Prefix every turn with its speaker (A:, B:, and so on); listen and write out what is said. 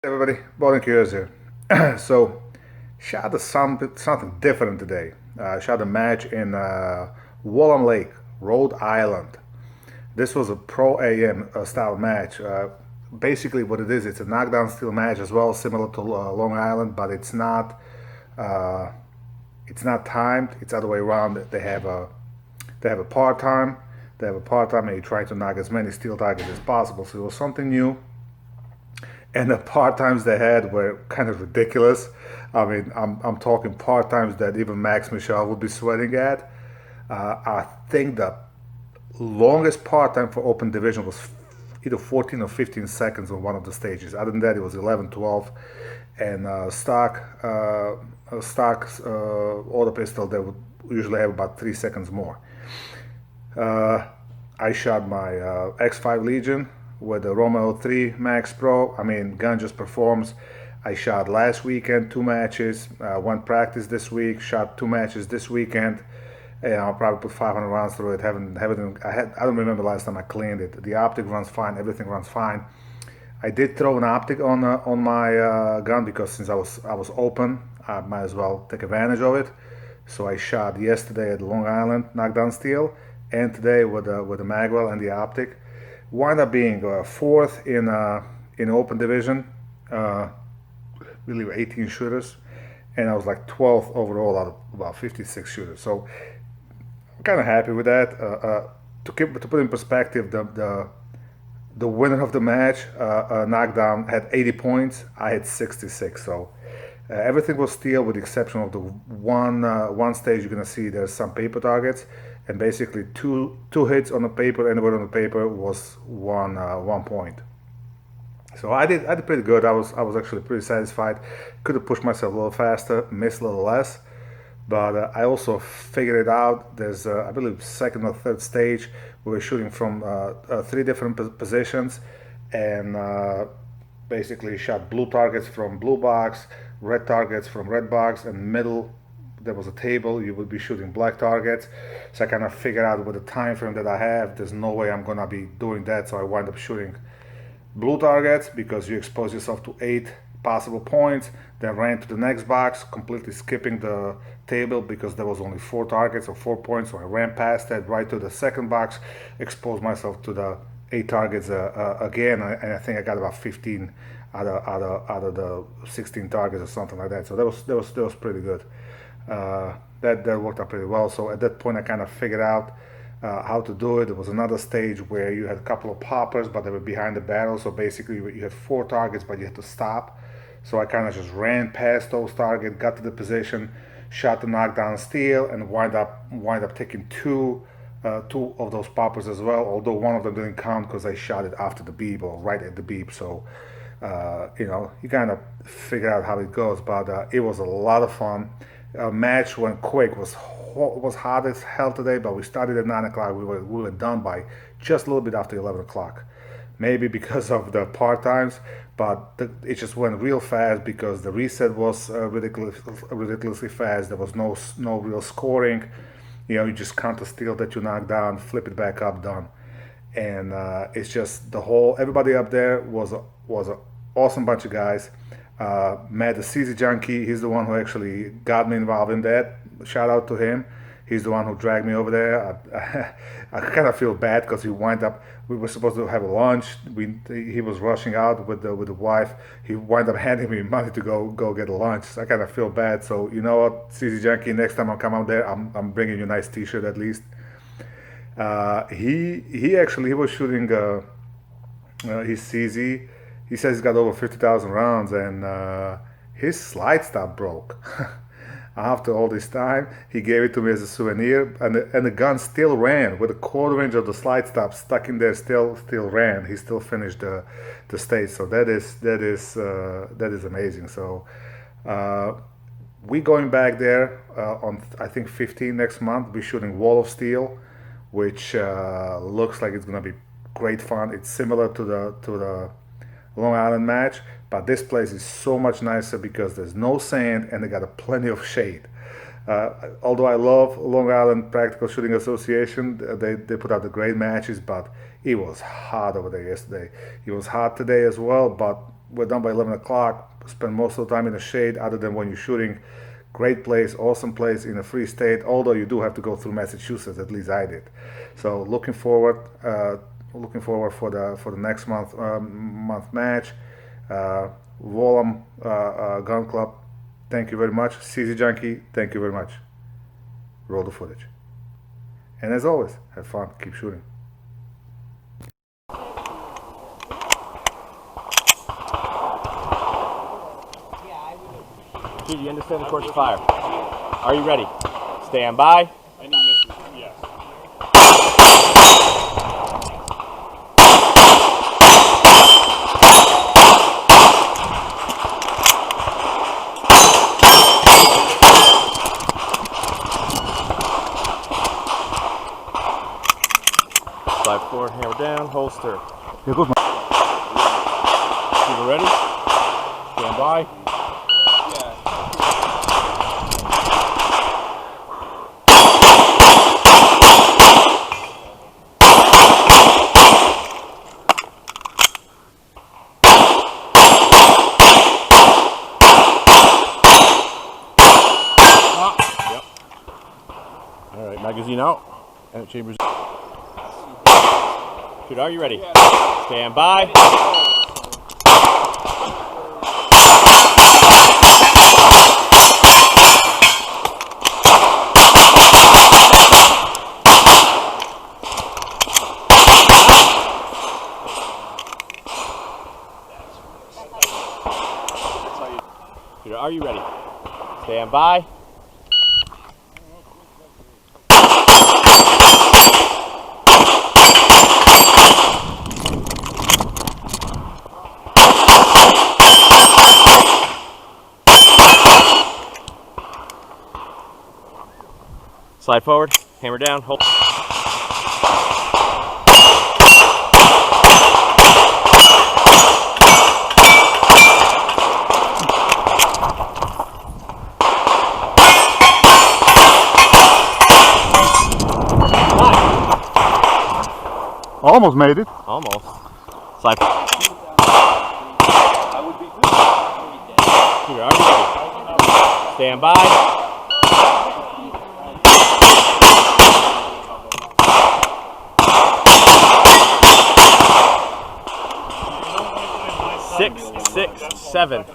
A: Everybody, Bald&curious here. So, shot something different today. Shot a match in Wallum Lake, Rhode Island. This was a pro AM style match. Basically, what it is, it's a knockdown steel match as well, similar to Long Island, but uh, it's not timed. It's other way around. They have a part time. They have a part time, and you try to knock as many steel targets as possible. So it was something new, and the part times they had were kind of ridiculous. I mean, I'm talking part times that even Max Michel would be sweating at. I think the longest part time for open division was either 14 or 15 seconds on one of the stages. Other than that, it was 11, 12, and stock auto pistol they would usually have about 3 seconds more. Uh, I shot my X5 Legion with the Romeo 3 Max Pro. I mean, gun just performs. I shot last weekend 2 matches, one practice this week, shot 2 matches this weekend. And I'll probably put 500 rounds through it. I don't remember the last time I cleaned it. The optic runs fine. Everything runs fine. I did throw an optic on my gun because since I was open, I might as well take advantage of it. So I shot yesterday at Long Island knockdown steel, and today with the magwell and the optic. Wound up being fourth in open division. Uh, really 18 shooters, and I was like 12th overall out of about 56 shooters. So I'm kind of happy with that. To put in perspective, the winner of the match, knockdown, had 80 points. I had 66. So everything was steel with the exception of the one stage. You're gonna see there's some paper targets, and basically two hits on the paper. Anywhere on the paper was 1 point. So I did pretty good. I was actually pretty satisfied. Could have pushed myself a little faster, missed a little less, but I also figured it out. There's I believe second or third stage we were shooting from three different positions, and basically shot blue targets from blue box, red targets from red box, and middle there was a table. You would be shooting black targets. So I kind of figured out with the time frame that I have, there's no way I'm gonna be doing that. So I wind up shooting blue targets because you expose yourself to 8 possible points. Then ran to the next box, completely skipping the table because there was only 4 targets or 4 points. So I ran past that right to the second box, exposed myself to the 8 targets again, and I think I got about 15 out of the 16 targets or something like that. So that was pretty good. That worked out pretty well. So at that point, I kind of figured out how to do it. There was another stage where you had a couple of poppers, but they were behind the barrel. So basically, you had 4 targets, but you had to stop. So I kind of just ran past those targets, got to the position, shot the knockdown steel, and wind up taking two of those poppers as well. Although one of them didn't count because I shot it after the beep or right at the beep. So you kind of figure out how it goes. But it was a lot of fun. Match went quick. Was hot as hell today, but we started at 9 o'clock. We were done by just a little bit after 11 o'clock. Maybe because of the part times, but it just went real fast because the reset was ridiculously fast. There was no real scoring. You just count the steel that you knock down, flip it back up, done. And it's just everybody up there was an awesome bunch of guys. Matt, the CZ junkie, he's the one who actually got me involved in that. Shout out to him. He's the one who dragged me over there. I kind of feel bad because we were supposed to have a lunch. He was rushing out with the wife. He wound up handing me money to go get a lunch. So I kind of feel bad. So you know what, CZ junkie, next time I come out there, I'm bringing you a nice T-shirt at least. He was shooting his CZ. He says he's got over 50,000 rounds, and his slide stop broke. After all this time, he gave it to me as a souvenir, and the gun still ran with a quarter inch of the slide stop stuck in there. Still ran. He still finished the stage. So that is amazing. So we going back there on I think 15 next month. We're shooting Wall of Steel, which looks like it's gonna be great fun. It's similar to the Long Island match, but this place is so much nicer because there's no sand and they got a plenty of shade. Although I love Long Island Practical Shooting Association, they put out the great matches, but it was hot over there yesterday. It was hot today as well, but we're done by 11 o'clock. Spend most of the time in the shade, other than when you're shooting. Great place, awesome place in a free state. Although you do have to go through Massachusetts, at least I did. So looking forward for the next month match. Wallum Gun Club. Thank you very much. CZ Junkie. Thank you very much. Roll the footage. And as always, have fun. Keep shooting.
B: Do you understand the course of fire? Are you ready? Stand by.
C: Any misses? Yes.
B: Slide forward, hammer down, holster.
A: Here goes my.
B: People ready? Stand by. All right, magazine out. And chambers. Shooter, are you ready? Stand by. Shooter, are you ready? Stand by. Slide forward, hammer down, hold.
A: Almost made it.
B: Almost. Slide. Here, are you ready? Stand by. Six, 6, 7.